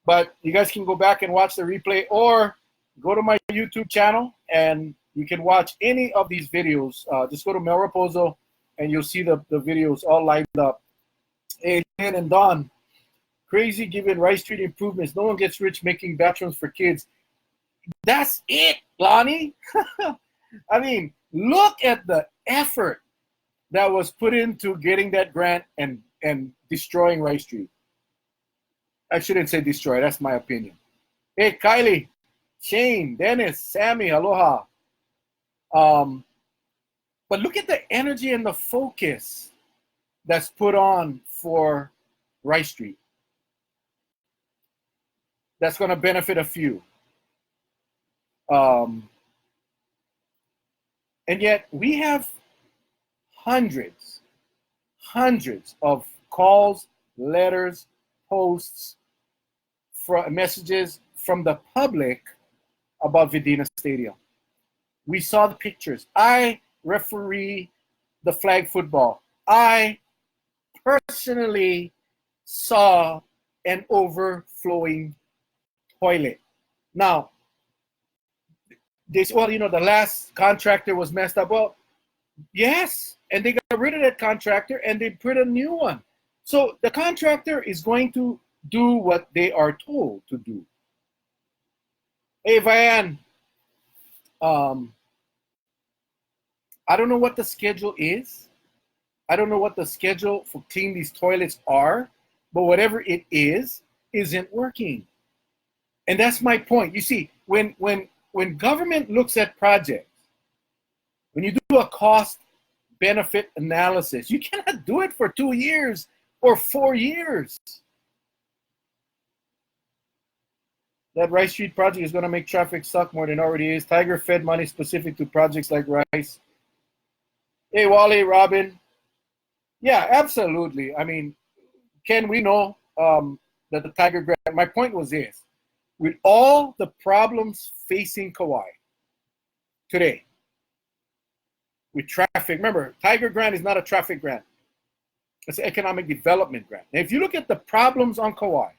But you guys can go back and watch the replay or go to my YouTube channel and you can watch any of these videos. Just go to Mel Rapozo and you'll see the videos all lined up. Hey, Lynn and Don, crazy given Rice Street improvements. No one gets rich making bathrooms for kids. That's it, Lonnie. I mean, look at the effort that was put into getting that grant and destroying Rice Street. I shouldn't say destroy, that's my opinion. Hey, Kylie, Shane, Dennis, Sammy, aloha. But look at the energy and the focus that's put on for Rice Street. That's going to benefit a few. And yet we have hundreds of calls, letters, posts, messages from the public about Vidina Stadium. We saw the pictures. I referee the flag football. I personally saw an overflowing toilet. Now, they say, well, you know, the last contractor was messed up. Well, yes, and they got rid of that contractor and they put a new one. So the contractor is going to do what they are told to do. Hey, Vian, I don't know what the schedule is. I don't know what the schedule for cleaning these toilets are, but whatever it is, isn't working. And that's my point. You see, when government looks at projects, when you do a cost benefit analysis. You cannot do it for 2 years or 4 years. That Rice Street project is going to make traffic suck more than it already is. Tiger fed money specific to projects like Rice. Hey, Wally, Robin. Yeah, absolutely. I mean, Ken, we know that the Tiger grant, my point was this, with all the problems facing Kauai today, with traffic, remember, Tiger grant is not a traffic grant. It's an economic development grant. Now, if you look at the problems on Kauai,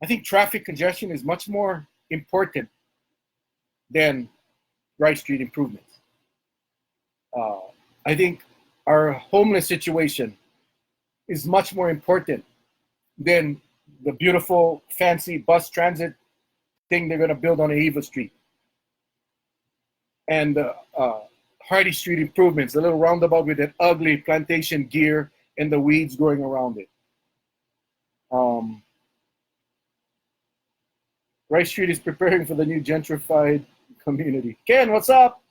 I think traffic congestion is much more important than Rice Street improvements. I think our homeless situation is much more important than the beautiful, fancy bus transit thing they're going to build on Aiva Street. And Hardy Street improvements, a little roundabout with that ugly plantation gear and the weeds growing around it. Rice Street is preparing for the new gentrified community. Ken, what's up?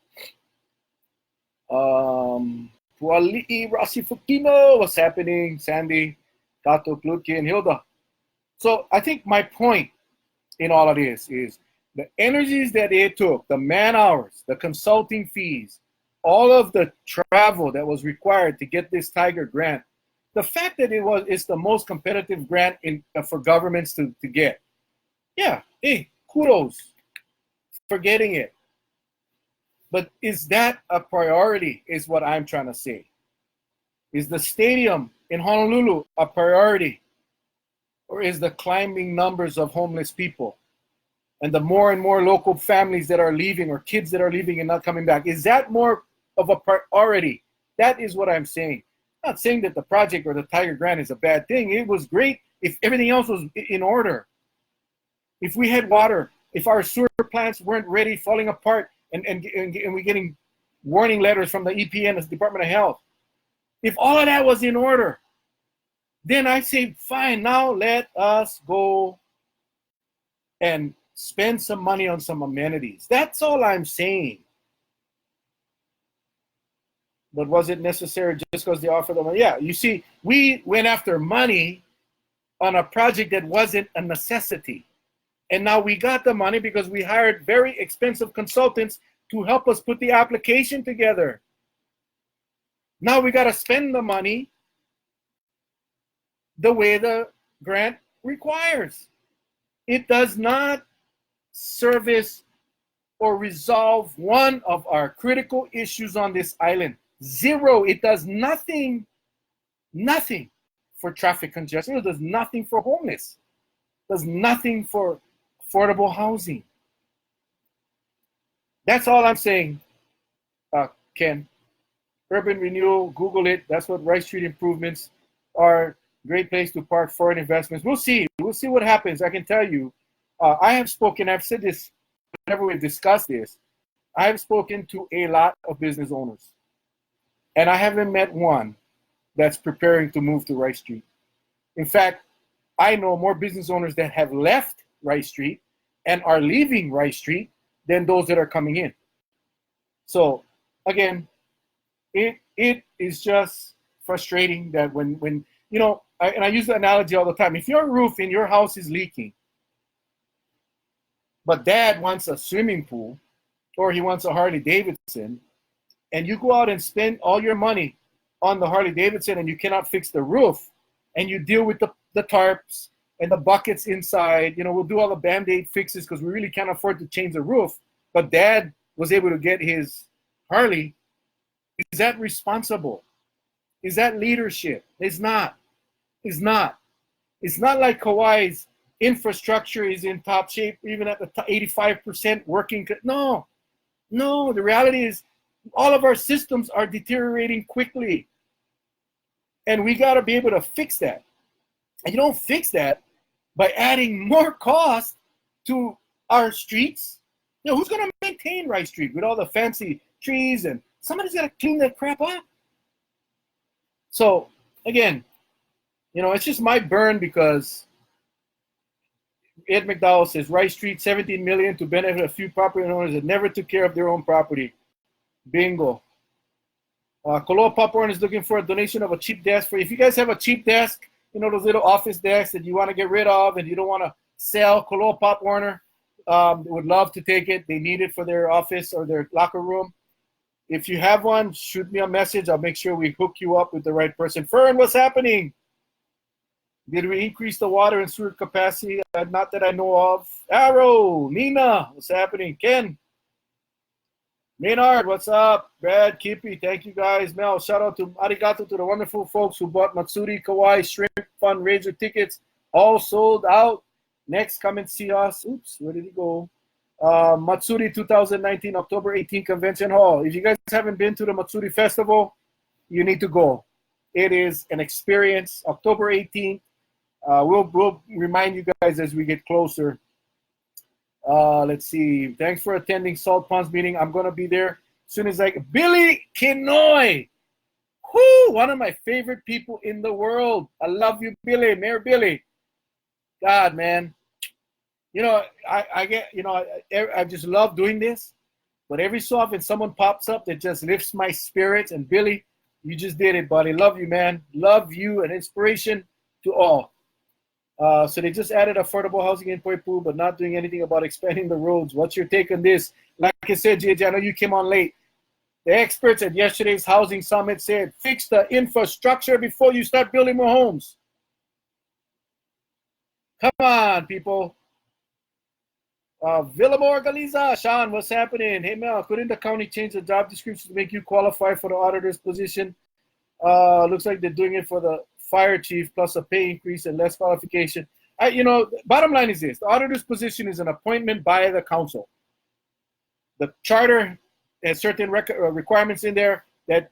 Puali'i Rossi Fukino, what's happening? Sandy, Tato, Klutki, and Hilda. So I think my point in all of this is the energies that it took, the man hours, the consulting fees, all of the travel that was required to get this Tiger grant, the fact that it's the most competitive grant for governments to get. Yeah, hey, kudos for getting it. But is that a priority is what I'm trying to say. Is the stadium in Honolulu a priority? Or is the climbing numbers of homeless people and the more and more local families that are leaving or kids that are leaving and not coming back, is that more of a priority? That is what I'm saying. I'm not saying that the project or the Tiger grant is a bad thing. It was great if everything else was in order. If we had water, if our sewer plants weren't ready, falling apart, and we're getting warning letters from the EPA and the Department of Health. If all of that was in order, then I say, fine, now let us go and spend some money on some amenities. That's all I'm saying. But was it necessary just because they offered the money? Yeah, you see, we went after money on a project that wasn't a necessity. And now we got the money because we hired very expensive consultants to help us put the application together. Now we got to spend the money the way the grant requires. It does not service or resolve one of our critical issues on this island. Zero. It does nothing for traffic congestion. It does nothing for homeless. It does nothing for affordable housing. That's all I'm saying, Ken. Urban renewal, Google it. That's what Rice Street improvements are. Great place to park foreign investments. We'll see. We'll see what happens. I can tell you, I have spoken, I've said this whenever we've discussed this, I have spoken to a lot of business owners. And I haven't met one that's preparing to move to Rice Street. In fact, I know more business owners that have left Rice Street and are leaving Rice Street than those that are coming in. So again, it is just frustrating that when you know, I use the analogy all the time. If your roof in your house is leaking, but dad wants a swimming pool or he wants a Harley Davidson, and you go out and spend all your money on the Harley Davidson and you cannot fix the roof, and you deal with the tarps and the buckets inside, you know, we'll do all the Band-Aid fixes because we really can't afford to change the roof, but dad was able to get his Harley. Is that responsible? Is that leadership? It's not. It's not. It's not like Kauai's infrastructure is in top shape, even at the 85% working. No, the reality is all of our systems are deteriorating quickly. And we got to be able to fix that. And you don't fix that by adding more cost to our streets. You know, who's going to maintain Rice Street with all the fancy trees, and somebody's got to clean that crap up. So again, you know, it's just my burn because Ed McDowell says Rice Street, $17 million to benefit a few property owners that never took care of their own property. Bingo. Koloa Popcorn is looking for a donation of a cheap desk. If you guys have a cheap desk, you know, those little office desks that you want to get rid of and you don't want to sell, Koloa Popcorn would love to take it. They need it for their office or their locker room. If you have one, shoot me a message. I'll make sure we hook you up with the right person. Fern, what's happening? Did we increase the water and sewer capacity? Not that I know of. Arrow, Nina, what's happening? Ken, Maynard, what's up? Brad, Kippy, thank you guys. Mel, shout out to arigato to the wonderful folks who bought Matsuri Kawaii Shrimp fundraiser tickets. All sold out. Next, come and see us. Oops, where did he go? Matsuri 2019, October 18 Convention Hall. If you guys haven't been to the Matsuri Festival, you need to go. It is an experience. October 18th. We'll remind you guys as we get closer. Let's see. Thanks for attending Salt Ponds meeting. I'm going to be there as soon as Billy Kinoy. Whoo, one of my favorite people in the world. I love you, Billy. Mayor Billy. God, man. You know, I get, you know, I just love doing this. But every so often someone pops up that just lifts my spirits. And Billy, you just did it, buddy. Love you, man. Love you. An inspiration to all. So they just added affordable housing in Poipu, but not doing anything about expanding the roads. What's your take on this? Like I said, JJ, I know you came on late. The experts at yesterday's housing summit said, fix the infrastructure before you start building more homes. Come on, people. Villamor Galiza, Sean, what's happening? Hey, Mel, couldn't the county change the job description to make you qualify for the auditor's position? Looks like they're doing it for the fire chief plus a pay increase and less qualification. You know, bottom line is this. The auditor's position is an appointment by the council. The charter has certain requirements in there that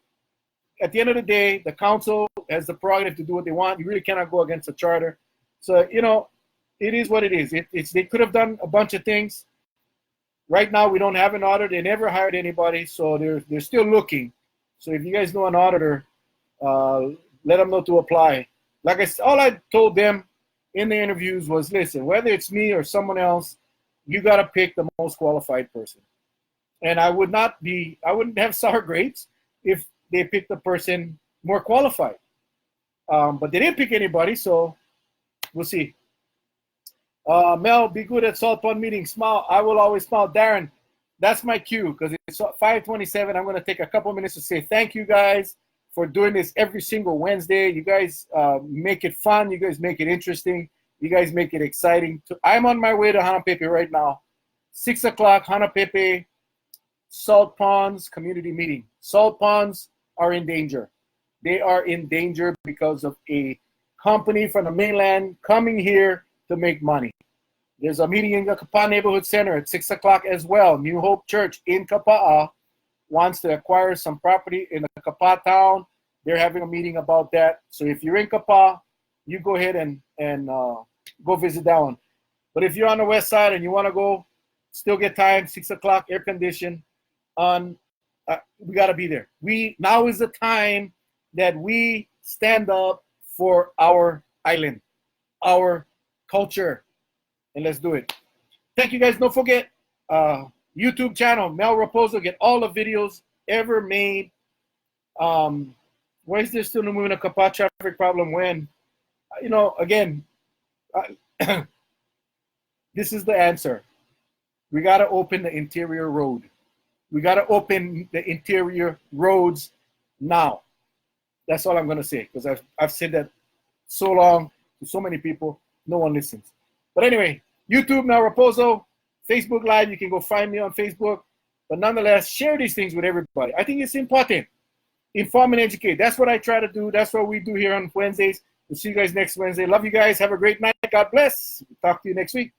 at the end of the day, the council has the prerogative to do what they want. You really cannot go against the charter. So, you know, it is what it is. They could have done a bunch of things. Right now, we don't have an auditor. They never hired anybody, so they're still looking. So if you guys know an auditor, let them know to apply. Like I said, all I told them in the interviews was, listen, whether it's me or someone else, you got to pick the most qualified person. And I wouldn't have sour grapes if they picked the person more qualified. But they didn't pick anybody, so we'll see. Mel, be good at Salt Pond meeting. Smile. I will always smile. Darren, that's my cue because it's 5:27. I'm going to take a couple minutes to say thank you guys for doing this every single Wednesday. You guys make it fun. You guys make it interesting. You guys make it exciting. I'm on my way to Hanapepe right now. 6 o'clock, Hanapepe, Salt Ponds community meeting. Salt Ponds are in danger. They are in danger because of a company from the mainland coming here to make money. There's a meeting in the Kapaa Neighborhood Center at 6 o'clock as well. New Hope Church in Kapaa wants to acquire some property in the Kapaa town. They're having a meeting about that. So if you're in Kapaa, you go ahead and go visit that one. But if you're on the west side and you want to go, still get time, 6 o'clock, air conditioned. We got to be there. Now is the time that we stand up for our island, our culture, and let's do it. Thank you guys. Don't forget YouTube channel Mel Rapozo. Get all the videos ever made. Why is there still no moving a Kapaa traffic problem when, you know, again, this is the answer. We got to open the interior road. We got to open the interior roads now. That's all I'm going to say because I've said that so long to so many people. No one listens. But anyway, YouTube, Mel Rapozo, Facebook Live. You can go find me on Facebook. But nonetheless, share these things with everybody. I think it's important. Inform and educate. That's what I try to do. That's what we do here on Wednesdays. We'll see you guys next Wednesday. Love you guys. Have a great night. God bless. Talk to you next week.